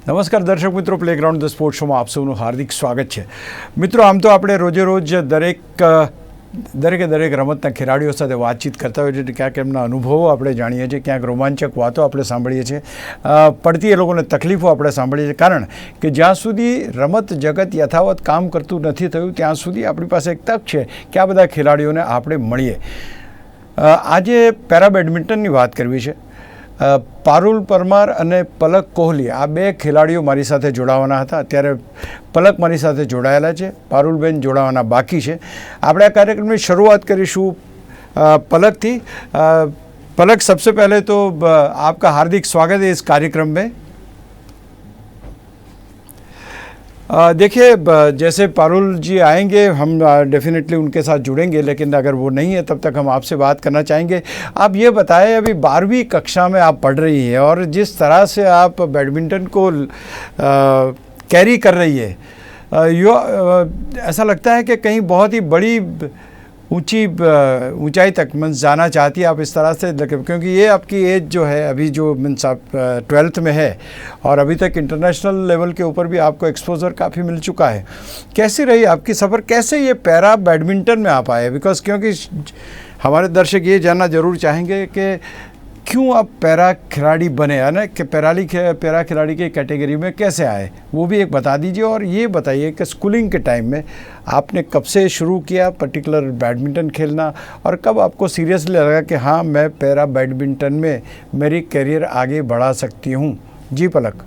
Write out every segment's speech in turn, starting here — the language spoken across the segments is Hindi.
નમસ્કાર દર્શક મિત્રો, પ્લેગ્રાઉન્ડ ધ સ્પોર્ટ્સ શોમાં આપ સૌનું હાર્દિક સ્વાગત છે. મિત્રો, આમ તો આપણે રોજે રોજ દરેક રમતના ખેલાડીઓ સાથે વાતચીત કરતા હોઈએ છીએ. ક્યાંક એમના અનુભવો આપણે જાણીએ છીએ, ક્યાંક રોમાંચક વાતો આપણે સાંભળીએ છીએ, પડતી એ લોકોને તકલીફો આપણે સાંભળીએ છીએ. કારણ કે જ્યાં સુધી રમત જગત યથાવત કામ કરતું નથી થયું ત્યાં સુધી આપણી પાસે એક તક છે કે આ બધા ખેલાડીઓને આપણે મળીએ. આજે પેરા બેડમિન્ટનની વાત કરવી છે. પારુલ પરમાર અને પલક કોહલી આ બે ખેલાડીઓ મારી સાથે જોડાવાના હતા. અત્યારે પલક મારી સાથે જોડાયેલા છે, પારુલબેન જોડાવાના બાકી છે. આપણે આ કાર્યક્રમની શરૂઆત કરીશું पलक थी. पलक, सबसे पहले तो आपका हार्दिक स्वागत है इस कार्यक्रम में. देखिए, जैसे पारुल जी आएंगे हम डेफिनेटली उनके साथ जुड़ेंगे, लेकिन अगर वो नहीं है तब तक हम आपसे बात करना चाहेंगे. आप ये बताएं, अभी 12वीं कक्षा में आप पढ़ रही हैं और जिस तरह से आप बैडमिंटन को कैरी कर रही है, ऐसा लगता है कि कहीं बहुत ही बड़ी ऊंचाई तक मीन्स जाना चाहती है आप इस तरह से, क्योंकि ये आपकी एज जो है अभी जो मीन्स आप 12th में है और अभी तक इंटरनेशनल लेवल के ऊपर भी आपको एक्सपोजर काफ़ी मिल चुका है. कैसी रही आपकी सफ़र, कैसे ये पैरा बैडमिंटन में आप आए? बिकॉज क्योंकि हमारे दर्शक ये जानना ज़रूर चाहेंगे कि क्यों आप पैरा खिलाड़ी बने, है ना, कि पैरा खिलाड़ी की कैटेगरी में कैसे आए, वो भी एक बता दीजिए. और ये बताइए कि स्कूलिंग के टाइम में आपने कब से शुरू किया पर्टिकुलर बैडमिंटन खेलना और कब आपको सीरियसली लगा कि हाँ, मैं पैरा बैडमिंटन में मेरी करियर आगे बढ़ा सकती हूँ? जी पलक.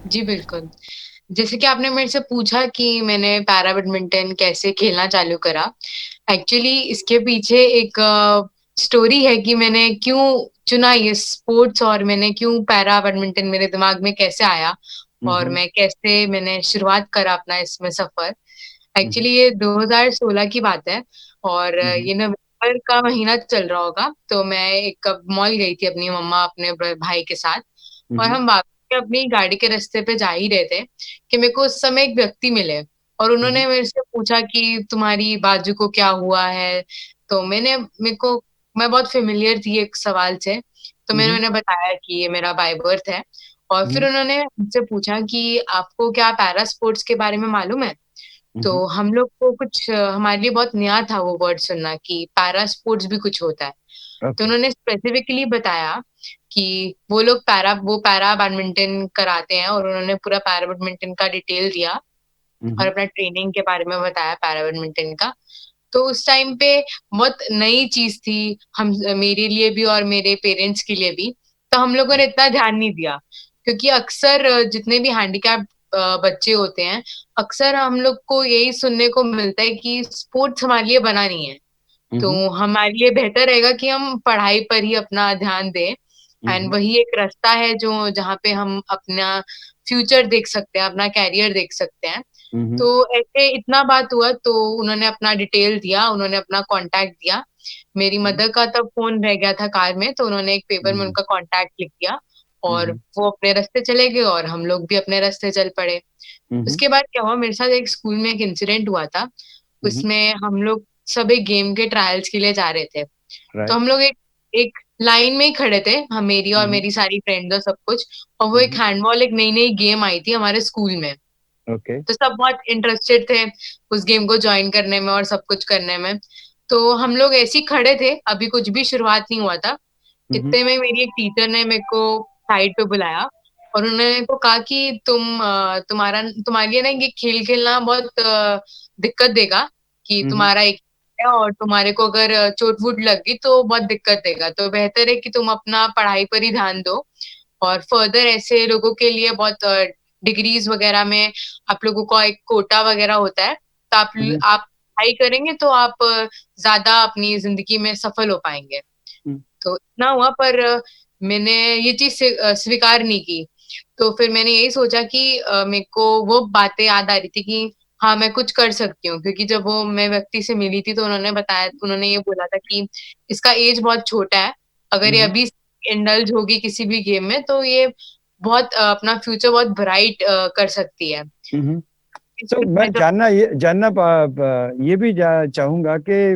जी बिल्कुल. जैसे कि आपने मेरे से पूछा कि मैंने पैरा बैडमिंटन कैसे खेलना चालू करा, एक्चुअली इसके पीछे एक स्टोरी है कि मैंने क्यों चुना ये स्पोर्ट्स और मैंने क्यों पैरा बैडमिंटन मेरे दिमाग में कैसे आया और मैंने शुरुआत करा अपना इसमें सफर. एक्चुअली ये 2016 की बात है और ये नवंबर का महीना चल रहा होगा. तो मैं एक मॉल गई थी अपनी मम्मा अपने भाई के साथ और हम वापस अपनी गाड़ी के रास्ते पे जा ही रहे थे कि मेरे को उस समय एक व्यक्ति मिले और उन्होंने मेरे से पूछा कि तुम्हारी बाजू को क्या हुआ है. तो मैं बहुत फेमिलियर थी एक सवाल से, तो मैंने बताया कि ये मेरा बाय बर्थ है. और फिर उन्होंने मुझसे पूछा कि आपको क्या पैरा स्पोर्ट्स के बारे में मालूम है. तो हम लोग को कुछ हमारे लिए बहुत नया था वो वर्ड सुनना कि पैरा स्पोर्ट्स भी कुछ होता है. तो उन्होंने स्पेसिफिकली बताया कि वो पैरा बैडमिंटन कराते हैं और उन्होंने पूरा पैरा बैडमिंटन का डिटेल दिया और अपना ट्रेनिंग के बारे में बताया पैरा बैडमिंटन का. तो उस टाइम पे बहुत नई चीज थी हम मेरे लिए भी और मेरे पेरेंट्स के लिए भी. तो हम लोगों ने इतना ध्यान नहीं दिया क्योंकि अक्सर जितने भी हैंडीकैप बच्चे होते हैं, अक्सर हम लोग को यही सुनने को मिलता है कि स्पोर्ट्स हमारे लिए बना नहीं है. तो हमारे लिए बेहतर रहेगा कि हम पढ़ाई पर ही अपना ध्यान दें एंड वही एक रास्ता है जो जहाँ पे हम अपना फ्यूचर देख सकते हैं, अपना कैरियर देख सकते हैं. तो ऐसे इतना बात हुआ तो उन्होंने अपना डिटेल दिया, उन्होंने अपना कांटेक्ट दिया. मेरी मदर का तब फोन रह गया था कार में, तो उन्होंने एक पेपर में उनका कांटेक्ट लिख दिया और वो अपने रास्ते चले गए और हम लोग भी अपने रास्ते चल पड़े. उसके बाद क्या हुआ, मेरे साथ एक स्कूल में एक इंसिडेंट हुआ था. उसमें हम लोग सब एक गेम के ट्रायल्स के लिए जा रहे थे. तो हम लोग एक लाइन में ही खड़े थे, हम मेरी और मेरी सारी फ्रेंड्स और सब कुछ. और वो एक हैंडबॉल एक नई गेम आई थी हमारे स्कूल में. तो सब बहुत इंटरेस्टेड थे उस गेम को ज्वाइन करने में और सब कुछ करने में. तो हम लोग ऐसे ही खड़े थे, अभी कुछ भी शुरुआत नहीं हुआ था. इतने में मेरी एक टीचर ने मेरे को साइड पे बुलाया और उन्होंने मेरे को कहा कि तुम्हारे लिए ना ये खेल खेलना बहुत दिक्कत देगा कि तुम्हारा एक है और तुम्हारे को अगर चोट वोट लग गई तो बहुत दिक्कत देगा. तो बेहतर है कि तुम अपना पढ़ाई पर ही ध्यान दो और फर्दर ऐसे लोगों के लिए बहुत डिग्रीज वगैरह में आप लोगों का एक कोटा वगैरह होता है. तो आप पढ़ाई करेंगे तो आप ज्यादा अपनी जिंदगी में सफल हो पाएंगे. तो इतना हुआ, पर मैंने ये चीज स्वीकार नहीं की. तो फिर मैंने यही सोचा कि मेरे को वो बातें याद आ रही थी कि हाँ, मैं कुछ कर सकती हूँ. क्योंकि जब वो मैं व्यक्ति से मिली थी तो उन्होंने ये बोला था कि इसका एज बहुत छोटा है, अगर ये अभी इंडल्ज होगी किसी भी गेम में तो ये बहुत अपना फ्यूचर बहुत ब्राइट कर सकती है. तो मैं ये भी चाहूंगा कि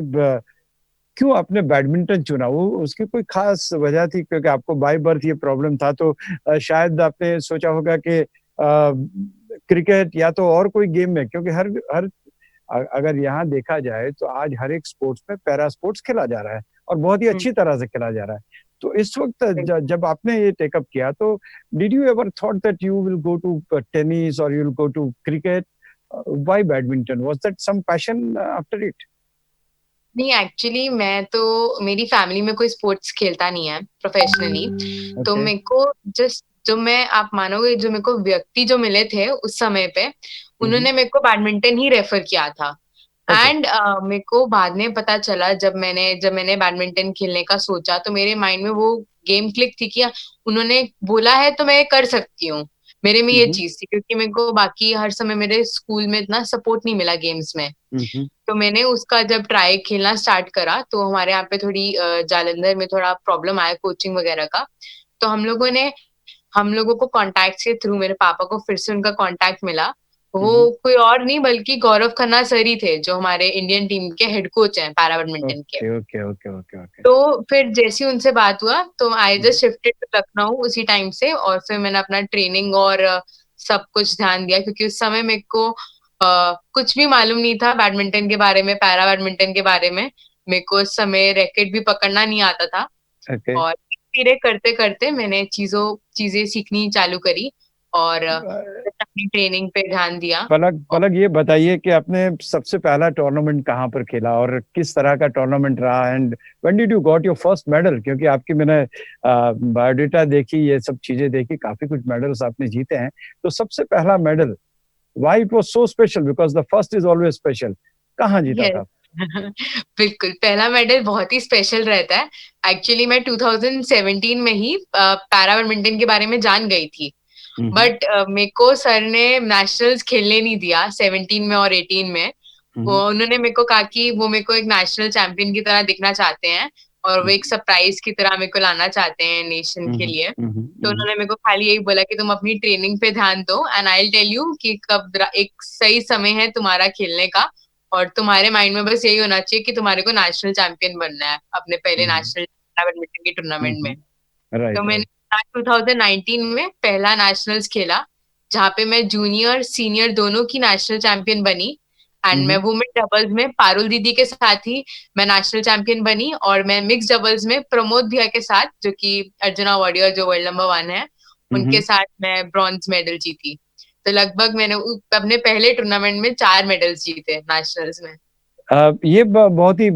क्यों आपने बैडमिंटन चुना? वो उसकी कोई खास वजह थी, क्योंकि आपको बाय बर्थ ये प्रॉब्लम था, तो शायद आपने सोचा होगा कि क्रिकेट या तो और कोई गेम में, क्योंकि हर हर अगर यहाँ देखा जाए तो आज हर एक स्पोर्ट्स में पैरा स्पोर्ट्स खेला जा रहा है और बहुत ही हुँ, अच्छी तरह से खेला जा रहा है। तो इस वक़्त बिल्कुल। जब आपने ये टेकअप किया, तो did you ever thought that you will go to tennis और you will go to cricket? Why badminton? Was that some passion after it? नहीं, एक्चुअली मैं तो मेरी फैमिली में कोई स्पोर्ट्स खेलता नहीं है प्रोफेशनली। तो ओके। मेरे को जस्ट जो मैं आप मानोगे जो मेरे को व्यक्ति जो मिले थे उस समय पे, हुँ, हुँ। उन्होंने मेरे को बैडमिंटन ही रेफर किया था। ओके। एंड मेरे को बाद में पता चला जब मैंने बैडमिंटन खेलने का सोचा तो मेरे माइंड में वो गेम क्लिक थी कि उन्होंने बोला है तो मैं कर सकती हूँ। मेरे में हुँ, ये हुँ। चीज़ थी क्योंकि मेरे को बाकी हर समय मेरे स्कूल में इतना सपोर्ट नहीं मिला गेम्स में। हुँ, हुँ। तो मैंने उसका जब ट्राई खेलना स्टार्ट करा तो हमारे यहाँ पे थोड़ी जालंधर में थोड़ा प्रॉब्लम आया कोचिंग वगैरह का। तो हम लोगों को कॉन्टैक्ट्स के थ्रू मेरे पापा को फिर से उनका कॉन्टैक्ट मिला। हुँ, वो हुँ। कोई और नहीं बल्कि गौरव खन्ना सर ही थे, जो हमारे इंडियन टीम के हेड कोच हैं पैरा बैडमिंटन के। Okay, okay, okay, okay, okay. तो फिर जैसे ही उनसे बात हुआ तो आई हुँ, जस्ट शिफ्टेड टू लखनऊ उसी टाइम से और फिर मैंने अपना ट्रेनिंग और सब कुछ ध्यान दिया क्योंकि उस समय मेरे को कुछ भी मालूम नहीं था बैडमिंटन के बारे में, पैरा बैडमिंटन के बारे में। मेरे को उस समय रैकेट भी पकड़ना नहीं आता था ओके। और धीरे करते-करते मैंने चीज़ें सीखनी चालू करी और अपनी ट्रेनिंग पे ध्यान दिया। पलक पलक ये बताइए कि आपने सबसे पहला टूर्नामेंट कहाँ पर खेला और किस तरह का टूर्नामेंट रहा, and when did you got your first medal? क्योंकि आपकी मैंने बायोडाटा देखी, ये सब चीजें देखी, काफी कुछ मेडल्स आपने जीते हैं। तो सबसे पहला medal, why it was so special? Because the first is always special. कहाँ जीता यस। था? बिल्कुल, पहला मेडल बहुत ही स्पेशल रहता है। एक्चुअली मैं 2017 में ही पैरा बैडमिंटन के बारे में जान गई थी। हम्म। बट मेरे को सर ने नेशनल्स खेलने नहीं दिया 17 में और 18 में। हम्म। वो उन्होंने मेरे को कहा कि वो मेरे को एक नेशनल चैंपियन की तरह दिखना चाहते हैं और वो एक हम्म। सरप्राइज की तरह मेरे को लाना चाहते हैं नेशन के हम्म। लिए। तो हम्म। उन्होंने मेरे को खाली यही बोला कि तुम अपनी ट्रेनिंग पे ध्यान दो and I will tell you कि एक सही समय है तुम्हारा खेलने का और तुम्हारे माइंड में बस यही होना चाहिए कि तुम्हारे को नेशनल चैंपियन बनना है अपने पहले हम्म। नेशनल बैडमिंटन के टूर्नामेंट में। तो राइट, मैंने राइट। 2019 में पहला नेशनल्स खेला जहाँ पे मैं जूनियर सीनियर दोनों की नेशनल चैंपियन बनी एंड मैं हम्म। वुमेन डबल्स में पारुल दीदी के साथ ही मैं नेशनल चैंपियन बनी और मैं मिक्स डबल्स में प्रमोद भैया के साथ जो कि अर्जुना वारियर जो वर्ल्ड नंबर 1 है उनके हम्म। साथ मैं ब्रॉन्ज मेडल जीती। तो लगभग मैंने अपने पहले टूर्नामेंट में 4 मेडल्स जीते नेशनल्स में। ये बहुत ही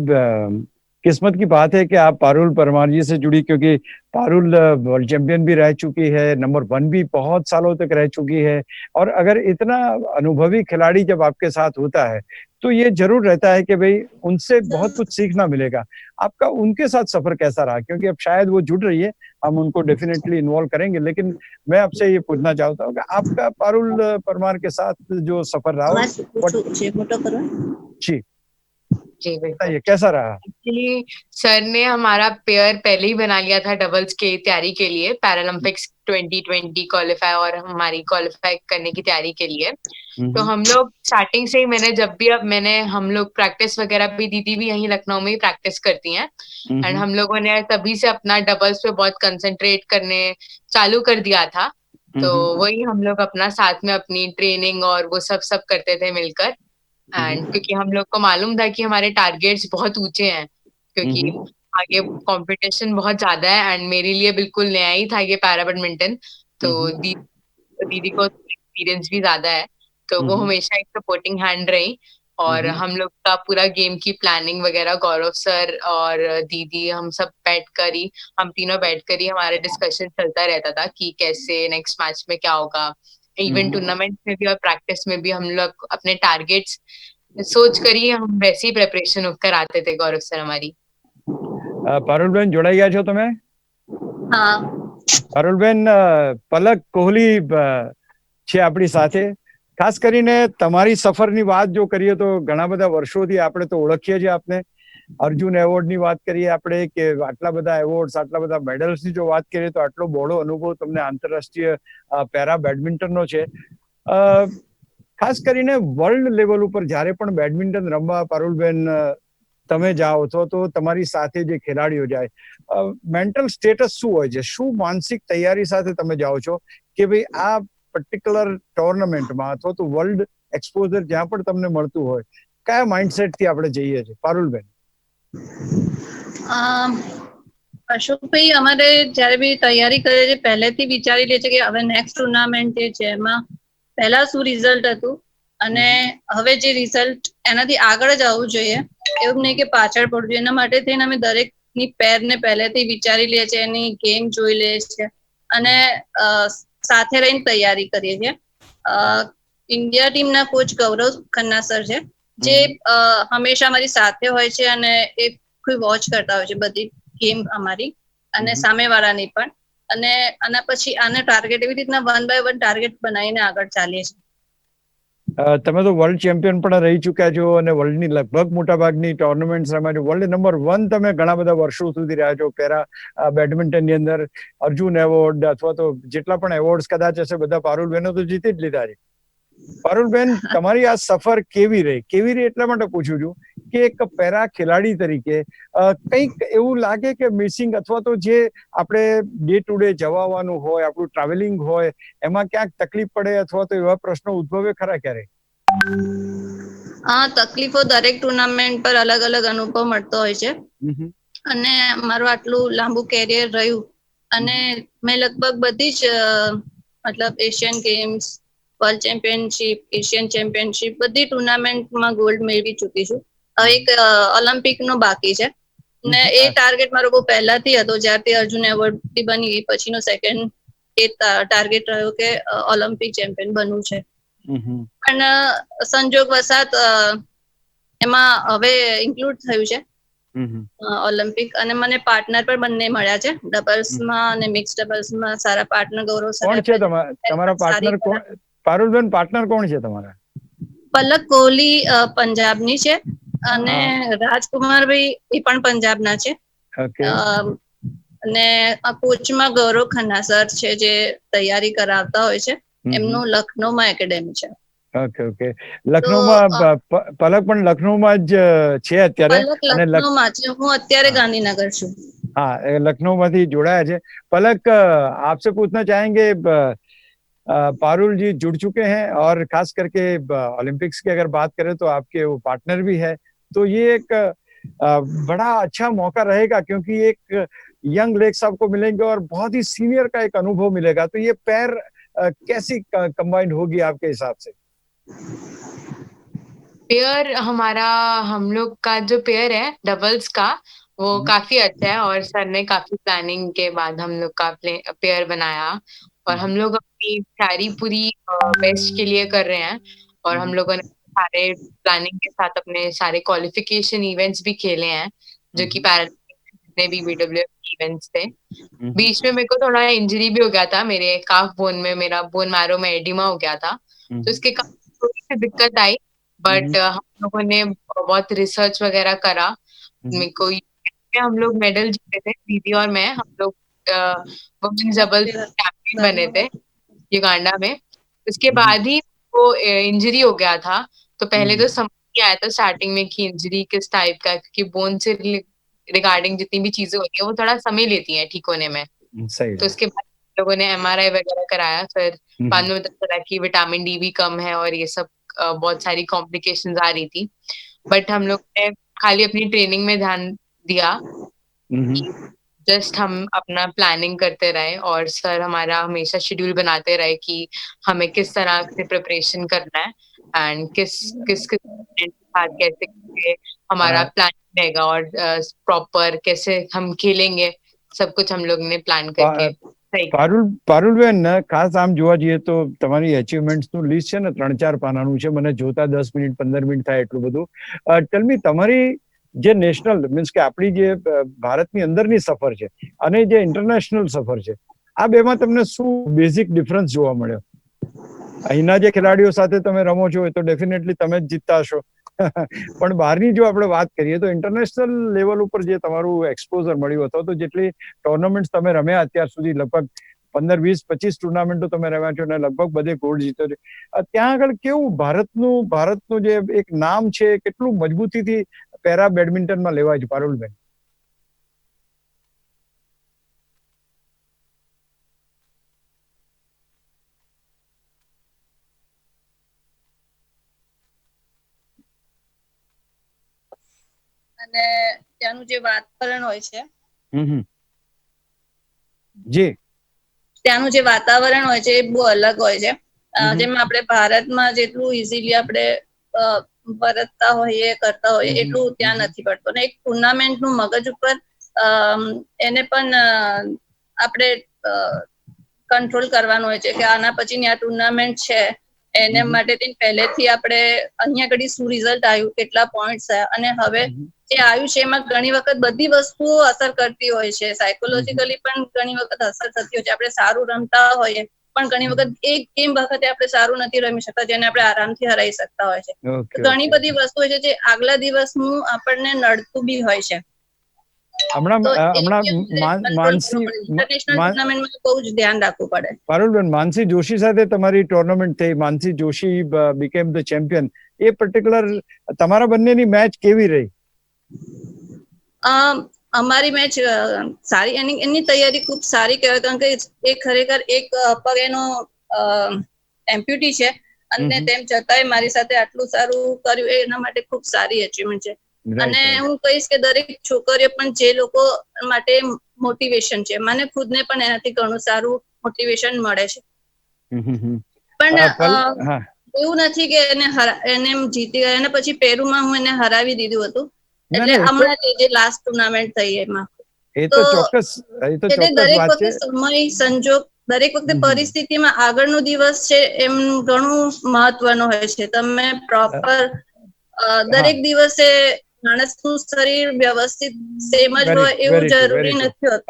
किस्मत की बात है कि आप पारुल परमार जी से जुड़ी, क्योंकि पारुल वर्ल्ड चैंपियन भी रह चुकी है, नंबर 1 भी बहुत सालों तक रह चुकी है। और अगर इतना अनुभवी खिलाड़ी जब आपके साथ होता है, तो ये जरूर रहता है कि भाई उनसे बहुत कुछ सीखना मिलेगा। आपका उनके साथ सफर कैसा रहा? क्योंकि अब शायद वो जुड़ रही है, हम उनको डेफिनेटली इन्वॉल्व करेंगे, लेकिन मैं आपसे ये पूछना चाहता हूँ कि आपका पारुल परमार के साथ जो सफर रहा, जी जी बिल्कुल। बताइए कैसा रहा? एक्चुअली सर ने हमारा पेयर पहले ही बना लिया था डबल्स की तैयारी के लिए पैरालंपिक्स 2020 क्वालिफाई और हमारी क्वालिफाई करने की तैयारी के लिए। तो हम्म। हम लोग स्टार्टिंग से ही मैंने हम लोग प्रैक्टिस वगैरह भी दीदी भी यहीं लखनऊ में ही प्रैक्टिस करती हैं एंड हम्म। हम लोगों ने तभी से अपना डबल्स पे बहुत कंसंट्रेट करने चालू कर दिया था। तो हम्म। वही हम लोग अपना साथ में अपनी ट्रेनिंग और वो सब करते थे मिलकर एंड हम्म। क्योंकि हम लोग को मालूम था कि हमारे टारगेट्स बहुत ऊंचे हैं क्योंकि हम्म। आगे कंपटीशन बहुत ज्यादा है एंड मेरे लिए बिल्कुल नया ही था ये पैरा बैडमिंटन। तो हम्म। दीदी को एक्सपीरियंस भी ज्यादा है तो वो हम्म। हमेशा एक सपोर्टिंग हैंड रही और हम्म। हम लोग का पूरा गेम की प्लानिंग वगैरह गौरव सर और दीदी हम सब हम तीनों बैठ कर ही हमारा डिस्कशन चलता रहता था कि कैसे नेक्स्ट मैच में क्या होगा। इवन हम्म। टूर्नामेंट में भी और प्रैक्टिस में भी हम लोग अपने टारगेट्स सोच कर ही हम वैसे ही प्रिपरेशन कराते थे गौरव सर हमारी। પારુલબેન જોડાઈ ગયા છો તમે? हाँ। પારુલબેન, પલક કોહલી છે આપણી સાથે. ખાસ કરીને તમારી સફરની વાત જો કરીએ તો ઘણા બધા વર્ષોથી આપણે તો ઓળખીએ છીએ આપને. અર્જુન એવોર્ડની વાત કરીએ આપણે કે આટલા બધા એવોર્ડ્સ, આટલા બધા મેડલ્સની જો વાત કરીએ તો આટલો બહોળો અનુભવ તમને આંતરરાષ્ટ્રીય પેરા બેડમિન્ટનનો છે. ખાસ કરીને વર્લ્ડ લેવલ ઉપર જ્યારે પણ બેડમિન્ટન રમવા પારુલબેન તમે જાઓ છો તો તમારી સાથે જે ખેલાડીઓ જાય, મેન્ટલ સ્ટેટસ શું હોય છે, શું માનસિક તૈયારી સાથે તમે જાઓ છો કે ભાઈ આ પર્ટિક્યુલર ટુર્નામેન્ટમાં અથવા તો વર્લ્ડ એક્સપોઝર જ્યાં પણ તમને મળતું હોય, કયા માઇન્ડસેટ થી આપણે જઈએ છીએ પારુલબેન? અશોકભાઈ, અમારે જયારે બી તૈયારી કરીએ છીએ પહેલેથી વિચારી લે છે કે હવે નેક્સ્ટ ટુર્નામેન્ટ જે છે એમાં પહેલા શું રિઝલ્ટ હતું અને હવે જે રિઝલ્ટ એનાથી આગળ જ આવવું જોઈએ, એવું નહીં કે પાછળ પડવું જોઈએ. એના માટે થઈને અમે દરેકની પેરને પહેલેથી વિચારી લે છે, એની ગેમ જોઈ લે છે અને સાથે રહીને તૈયારી કરીએ છીએ. ઇન્ડિયા ટીમના કોચ ગૌરવ ખન્ના સર છે, જે હંમેશા અમારી સાથે હોય છે અને એ ખૂબ વોચ કરતા હોય છે બધી ગેમ અમારી અને સામેવાળાની પણ. અને આના પછી આને ટાર્ગેટ એવી રીતના 1 by 1 ટાર્ગેટ બનાવીને આગળ ચાલીએ છીએ. તમે તો વર્લ્ડ ચેમ્પિયન પણ રહી ચુક્યા છો અને વર્લ્ડની લગભગ મોટાભાગની ટુર્નામેન્ટ રમ્યા છો. વર્લ્ડ નંબર 1 તમે ઘણા બધા વર્ષો સુધી રહ્યા છો પેરા બેડમિન્ટનની અંદર. અર્જુન એવોર્ડ અથવા તો જેટલા પણ એવોર્ડ્સ કદાચ હશે બધા પારુલબેનો તો જીતી જ લીધા છે. પારુલબેન, તમારી આ સફર કેવી રહી એટલા માટે પૂછું છું કે એક પેરા ખેલાડી તરીકે કંઈક એવું લાગે કે મિસિંગ, અથવા તો જે આપણે ડે ટુ ડે જવાનું હોય, આપણું ટ્રાવેલિંગ હોય, એમાં ક્યાંક તકલીફ પડે અથવા તો એવા પ્રશ્નો ઉદ્ભવે ખરા ક્યારે? તકલીફો દરેક ટુર્નામેન્ટ પર અલગ અલગ અનુભવ મળતો હોય છે અને મારું આટલું લાંબુ કેરિયર રહ્યું અને મેં લગભગ બધી જ મતલબ Asian games, world championship, Asian championship બધી ટુર્નામેન્ટમાં ગોલ્ડ મેળવી ચૂકી છું. હવે એક ઓલિમ્પિક નો બાકી છે ને એ ટાર્ગેટ મારો બહુ પહેલાથી હતો. જ્યારથી અર્જુન એવોર્ડ થી બની પછીનો સેકન્ડ એ ટાર્ગેટ રહ્યો કે ઓલિમ્પિક ચેમ્પિયન બનવું છે. પણ સંજોગ વસાત એમાં હવે ઇન્ક્લુડ થયું છે ઓલિમ્પિક, અને મને પાર્ટનર પણ બંને મળ્યા છે, ડબલ્સમાં અને મિક્સ ડબલ્સમાં સારા પાર્ટનર. ગૌરવ સર કોણ છે તમારા પાર્ટનર? પારુલબેન, પાર્ટનર કોણ છે તમારા? પલક કોહલી પંજાબની છે અને રાજકુમારભાઈ એ પણ પંજાબના છે. અને કોચમાં ગૌરવ ખન્ના સર છે, જે તૈયારી કરાવતા હોય છે. એમનું લખનૌમાં એકેડેમી છે. ઓકે. લખનૌમાં પલક પણ લખનૌમાં જ છે અત્યારે? પલક લખનૌમાં છે, હું અત્યારે ગાંધીનગર છું. हाँ, लखनऊ માંથી જોડાયા છે. पलक, आपसे पूछना चाहेंगे, पारुल जी जुड़ चुके हैं और खास करके ओलंपिक्स की अगर बात करें तो आपके वो पार्टनर भी है, तो ये एक बड़ा अच्छा मौका रहेगा क्योंकि एक यंग लेग्स आपको मिलेंगे और बहुत ही सीनियर का एक अनुभव मिलेगा. तो ये पैर कैसी कंबाइंड होगी आपके हिसाब से? पेयर हमारा, हम लोग का जो पेयर है डबल्स का, वो काफी अच्छा है और सर ने काफी प्लानिंग के बाद हम लोग का पेयर बनाया और हम लोग अपनी तैयारी पूरी बेस्ट के लिए कर रहे हैं और हम लोगों ने सारे प्लानिंग के साथ अपने सारे क्वालिफिकेशन इवेंट्स भी खेले हैं, जो कि पैरालंपिक्स जितने भी BWF इवेंट्स थे. बीच में मेरे को थोड़ा इंजरी भी हो गया था, मेरे काफ बोन में, मेरा बोन मैरो में एडिमा हो गया था, तो इसके कारण थोड़ी सी दिक्कत आई. बट हम लोगों ने बहुत रिसर्च वगैरह करा. मेरे को हम लोग मेडल जीते थे, दीदी और मैं. हम लोग वुमेन्स डबल्स चैंपियन बने थे युगांडा में. उसके बाद ही वो इंजरी हो गया था, तो पहले तो समझ नहीं आया था स्टार्टिंग में कि इंजरी किस टाइप का, क्योंकि बोन से रिगार्डिंग जितनी भी चीजें होती है वो थोड़ा समय लेती हैं ठीक होने में. तो उसके बाद लोगों ने MRI वगैरह कराया, फिर बाद में पता चला कि विटामिन डी भी कम है और ये सब बहुत सारी कॉम्प्लिकेशंस आ रही थी. बट हम लोग ने खाली अपनी ट्रेनिंग में ध्यान दिया, जस्ट हम अपना प्लानिंग करते रहे और सर हमारा हमेशा शेड्यूल बनाते रहे कि हमें किस तरह से प्रिपरेशन करना है एंड किस किस के साथ कैसे हमारा प्लान रहेगा और प्रॉपर कैसे हम खेलेंगे, सब कुछ हम लोग ने प्लान करके. પારુલબેન, ખાસ આમ જોવા જઈએ તો તમારી અચીવમેન્ટ્સ નું લિસ્ટ છે ને 3-4 પાનાનું છે, મને જોતા 10 મિનિટ 15 મિનિટ થાય એટલું બધું. ટેલ મી, તમારી જે નેશનલ મીન્સ કે આપણી જે ભારતની અંદરની સફર છે અને જે ઇન્ટરનેશનલ સફર છે, આ બેમાં તમને શું બેઝિક ડિફરન્સ જોવા મળ્યો? અહીંના જે ખેલાડીઓ સાથે તમે રમો છો એ તો ડેફિનેટલી તમે જ જીતતા હશો, પણ બહારની જો આપણે વાત કરીએ તો ઇન્ટરનેશનલ લેવલ ઉપર જે તમારું એક્સપોઝર મળ્યું હતું, તો જેટલી ટુર્નામેન્ટ તમે રમ્યા અત્યાર સુધી, લગભગ 15, 20, 25 ટુર્નામેન્ટો તમે રમ્યા છો અને લગભગ બધે ગોલ્ડ જીત્યો છે, ત્યાં આગળ કેવું ભારતનું જે એક નામ છે કેટલું મજબૂતીથી પેરા બેડમિન્ટનમાં લેવાય છે પારુલબેન? અને ત્યાંનું જે વાતાવરણ હોય છે, જી, ત્યાંનું જે વાતાવરણ હોય છે એ બહુ અલગ હોય છે. જેમ આપણે ભારતમાં જેટલું ઇઝીલી આપણે વર્તતા હોઈએ, કરતા હોઈએ, એટલું ત્યાં નથી પડતું. અને એક ટુર્નામેન્ટ નું મગજ ઉપર એને પણ આપણે કંટ્રોલ કરવાનું હોય છે કે આના પછીની આ ટુર્નામેન્ટ છે, એને માટે પહેલેથી આપણે અહીંયા આગળ શું રિઝલ્ટ આવ્યું, કેટલા પોઈન્ટ્સ થયા, અને હવે જે આવ્યું છે એમાં ઘણી વખત બધી વસ્તુઓ અસર કરતી હોય છે. સાયકોલોજીકલી પણ ઘણી વખત અસર થતી હોય છે. આપણે સારું રમતા હોઈએ પણ ઘણી વખત એક ગેમ વખતે આપણે સારું નથી રમી શકતા, જેને આપણે આરામથી હરાઈ શકતા હોય છે. ઘણી બધી વસ્તુઓ છે જે આગલા દિવસનું આપણને નડતું બી હોય છે. ઇન્ટરનેશનલ ટુર્નામેન્ટમાં બહુ જ ધ્યાન રાખવું પડે. પારુલબેન, માનસી જોશી સાથે તમારી ટુર્નામેન્ટ થઈ, Mansi Joshi became the champion. એ પર્ટિક્યુલર તમારા બંનેની મેચ કેવી રહી? અમારી મેચ સારી, એની તૈયારી ખૂબ સારી કહેવાય, કારણ કે એ ખરેખર એક પગ એનો એમ્પ્યુટી છે, અને તેમ છતાંય મારી સાથે આટલું સારું કર્યું, એના માટે ખૂબ સારી અચીવમેન્ટ છે. અને હું કહીશ કે દરેક છોકરીઓ પણ જે લોકો માટે મોટિવેશન છે, મને ખુદને પણ એનાથી ઘણું સારું મોટિવેશન મળે છે. પણ એવું નથી કે એને જીતી ગયા અને પછી પેરુમાં હું એને હરાવી દીધું હતું. એટલે હમણાં જે લાસ્ટ ટુર્નામેન્ટ થઈ એમાં તો દરેક વખતે સમય, સંજોગ, દરેક વખતે પરિસ્થિતિમાં આગળનો દિવસ છે એમ ઘણું મહત્વનું હોય છે. તમે પ્રોપર દરેક દિવસે માણસનું શરીર વ્યવસ્થિત સેમ જ હોય એવું જરૂરી નથી હોતું.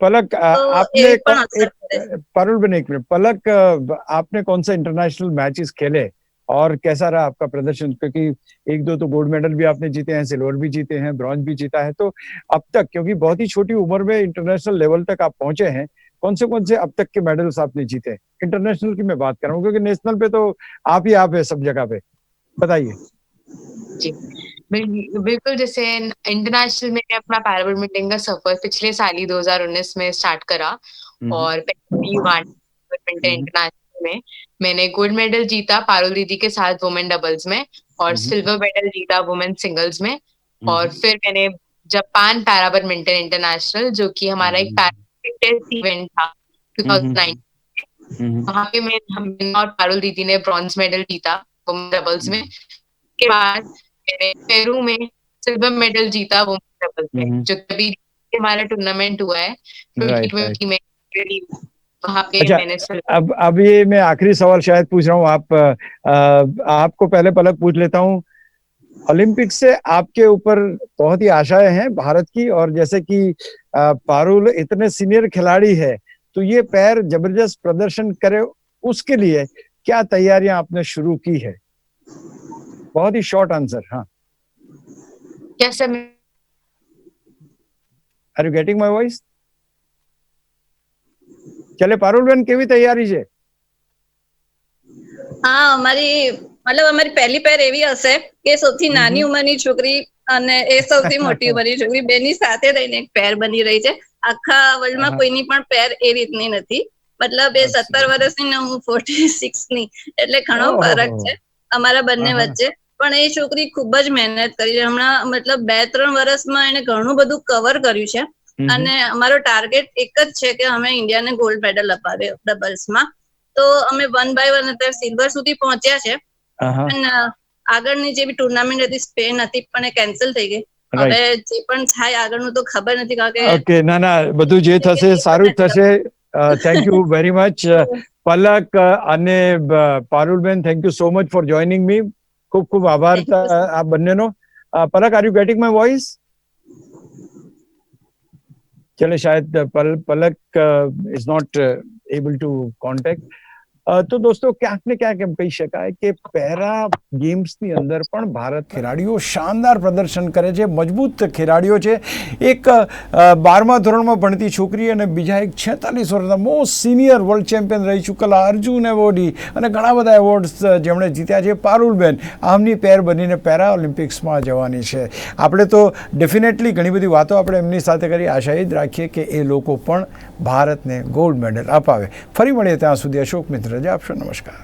पलक आपने એ પણ અસર કરે. पारुलबेन, एक मिनट, पलक आपने कौन सा इंटरनेशनल मैचेस खेले और कैसा रहा आपका प्रदर्शन? क्योंकि एक दो तो गोल्ड मेडल भी आपने जीते हैं, सिल्वर भी जीते हैं, ब्रॉन्ज भी जीता है, तो अब तक, क्योंकि बहुत ही छोटी उम्र में इंटरनेशनल लेवल तक आप पहुंचे हैं, कौन से अब तक के मेडल्स आपने जीते? इंटरनेशनल की मैं बात कर रहा हूँ, क्योंकि नेशनल पे तो आप ही आप है सब जगह पे, बताइए। जी बिल्कुल, जैसे इंटरनेशनल में अपना पैरा बैडमिंटन का सफर पिछले साल ही 2019 में स्टार्ट करा, और पहली बैडमिंटन इंटरनेशनल में मैंने गोल्ड मेडल जीता पारुल दीदी के साथ वुमेन डबल्स में, और सिल्वर मेडल जीता वुमेन सिंगल्स में। और फिर मैंने जापान पैरा बैडमिंटन इंटरनेशनल, जो कि हमारा एक पैरा इवेंट था 2019, वहां पे मैं और पारुल दीदी ने ब्रॉन्ज मेडल जीता वुमेन डबल्स में। के बाद मैंने पेरू में सिल्वर मेडल जीता वुमेन डबल्स में, जो कभी हमारा टूर्नामेंट हुआ है 2020 में, वहां पे अच्छा, मैंने अब ये मैं आखिरी सवाल शायद पूछ रहा हूँ, आपको पहले पलक पूछ लेता हूँ। ओलंपिक्स से आपके ऊपर बहुत ही आशाएं हैं भारत की, और जैसे कि पारुल इतने सीनियर खिलाड़ी है, तो ये पैर जबरदस्त प्रदर्शन करे, उसके लिए क्या तैयारियां आपने शुरू की है? बहुत ही शॉर्ट आंसर। हाँ, क्या सब are you getting my voice? चले पारुलबेन, કેવી તૈયારી છે? અમારી પહેલી પેર એવી હશે કે સૌથી નાની ઉંમરની છોકરી અને એ સૌથી મોટી ઉંમરની છોકરી બેની સાથે રહીને એક પેર બની રહી છે. આખા વર્લ્ડમાં કોઈની પણ પેર એ રીતની નથી. મતલબ એ 17 વર્ષની ને હું 46 ની, એટલે ઘણો ફરક છે અમારા બંને વચ્ચે. પણ એ છોકરી ખૂબ જ મહેનત કરી છે. હમણાં મતલબ 2-3 વર્ષમાં એને ઘણું બધું કવર કર્યું છે, અને અમારો ટાર્ગેટ એક જ છે કે અમે ઇન્ડિયાને ગોલ્ડ મેડલ અપાવીએ ડબલ્સમાં. તો અમે 1 by 1 અત્યારે સિલ્વર સુધી પહોંચ્યા છે, પણ આગળની જે બી ટુર્નામેન્ટ હતી સ્પેન હતી, પણ એ કેન્સલ થઈ ગઈ. હવે જે પણ થાય આગળનું તો ખબર નથી, કારણ કે ઓકે, ના બધું જે થશે સારું જ થશે. Thank you very much Palak અને પારુલબેન, thank you so much for joining me. ખૂબ ખૂબ આભાર આ બંનેનો. Palak, are you getting my voice? चले, शायद Palak is not able to contact. તો દોસ્તો ક્યાંક ને ક્યાંક એમ કહી શકાય કે પેરા ગેમ્સની અંદર પણ ભારત ખેલાડીઓ શાનદાર પ્રદર્શન કરે છે, મજબૂત ખેલાડીઓ છે. એક 12મા ધોરણમાં ભણતી છોકરી અને બીજા એક 46 વર્ષના મોસ્ટ સિનિયર વર્લ્ડ ચેમ્પિયન રહી ચૂકેલા અર્જુન એવોર્ડી અને ઘણા બધા એવોર્ડ્સ જેમણે જીત્યા છે, પારુલબેન આમની પેર બનીને પેરા ઓલિમ્પિક્સમાં જવાની છે. આપણે તો ડેફિનેટલી ઘણી બધી વાતો આપણે એમની સાથે કરી. આશા એ જ રાખીએ કે એ લોકો પણ ભારતને ગોલ્ડ મેડલ અપાવે. ફરી મળીએ, ત્યાં સુધી અશોક મિત્ર રજા આપશો. નમસ્કાર.